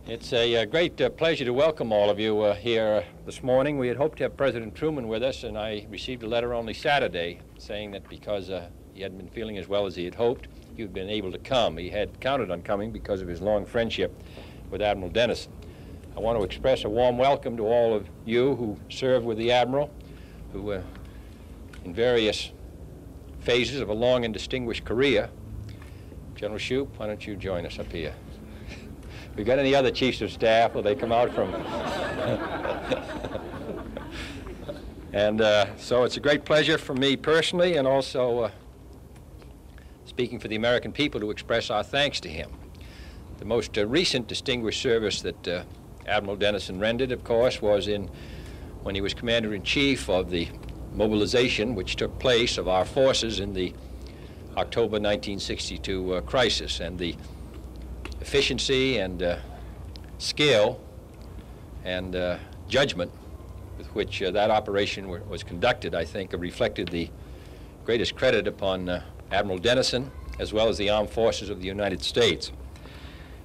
It's a great pleasure to welcome all of you here this morning. We had hoped to have President Truman with us, and I received a letter only Saturday saying that because he hadn't been feeling as well as he had hoped, he had been able to come. He had counted on coming because of his long friendship with Admiral Dennison. I want to express a warm welcome to all of you who served with the Admiral, who in various phases of a long and distinguished career. General Shoup, why don't you join us up here? If we've got any other chiefs of staff, will they come out from? And so it's a great pleasure for me personally, and also speaking for the American people, to express our thanks to him. The most recent distinguished service that Admiral Dennison rendered, of course, was when he was Commander-in-Chief of the mobilization which took place of our forces in the October 1962 crisis, and the efficiency and skill and judgment with which that operation was conducted, I think, reflected the greatest credit upon Admiral Dennison as well as the armed forces of the United States.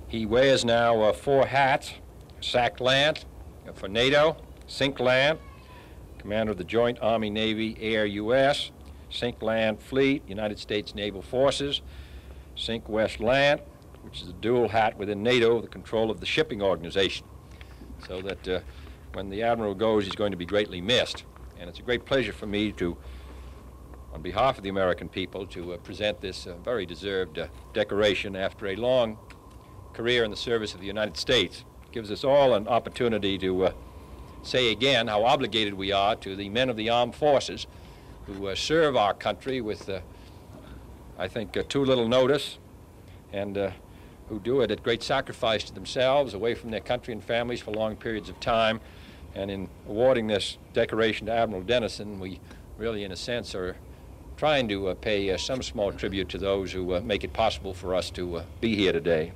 He wears now 4 hats: SAC Lant for NATO, SINC Lant, Commander of the Joint Army-Navy Air U.S., SINC Land Fleet, United States Naval Forces, SINC West Land, which is a dual hat within NATO, the control of the shipping organization, so that when the Admiral goes, he's going to be greatly missed. And it's a great pleasure for me to, on behalf of the American people, to present this very deserved decoration after a long career in the service of the United States. It gives us all an opportunity to say again how obligated we are to the men of the armed forces who serve our country with, I think, too little notice, and who do it at great sacrifice to themselves, away from their country and families for long periods of time. And in awarding this decoration to Admiral Dennison, we really, in a sense, are trying to pay some small tribute to those who make it possible for us to be here today.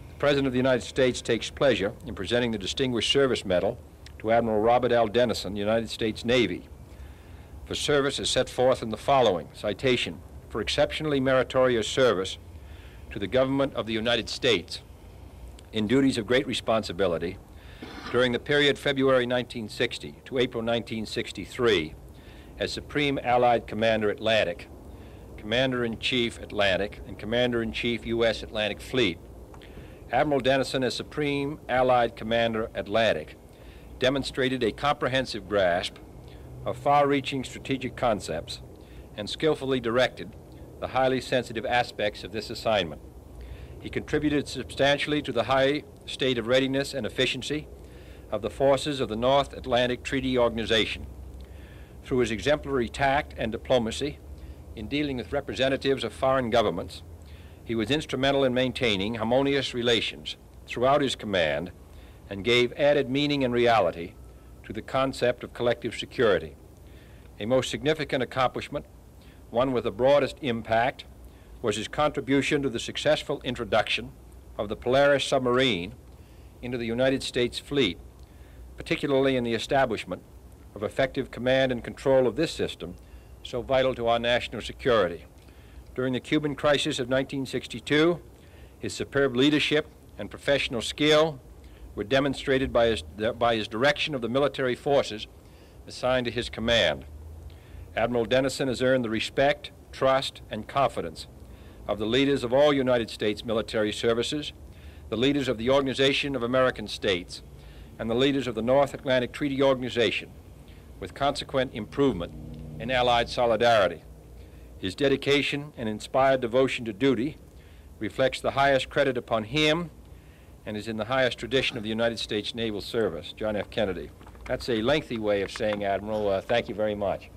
The President of the United States takes pleasure in presenting the Distinguished Service Medal to Admiral Robert L. Dennison, United States Navy, for service as set forth in the following citation: for exceptionally meritorious service to the government of the United States in duties of great responsibility during the period February 1960 to April 1963 as Supreme Allied Commander Atlantic, Commander-in-Chief Atlantic, and Commander-in-Chief U.S. Atlantic Fleet. Admiral Dennison, as Supreme Allied Commander Atlantic, demonstrated a comprehensive grasp of far-reaching strategic concepts and skillfully directed the highly sensitive aspects of this assignment. He contributed substantially to the high state of readiness and efficiency of the forces of the North Atlantic Treaty Organization. Through his exemplary tact and diplomacy in dealing with representatives of foreign governments, he was instrumental in maintaining harmonious relations throughout his command and gave added meaning and reality to the concept of collective security. A most significant accomplishment, one with the broadest impact, was his contribution to the successful introduction of the Polaris submarine into the United States fleet, particularly in the establishment of effective command and control of this system, so vital to our national security. During the Cuban crisis of 1962, his superb leadership and professional skill were demonstrated by his direction of the military forces assigned to his command. Admiral Dennison has earned the respect, trust, and confidence of the leaders of all United States military services, the leaders of the Organization of American States, and the leaders of the North Atlantic Treaty Organization, with consequent improvement in Allied solidarity. His dedication and inspired devotion to duty reflects the highest credit upon him and is in the highest tradition of the United States Naval Service. John F. Kennedy. That's a lengthy way of saying, Admiral, thank you very much.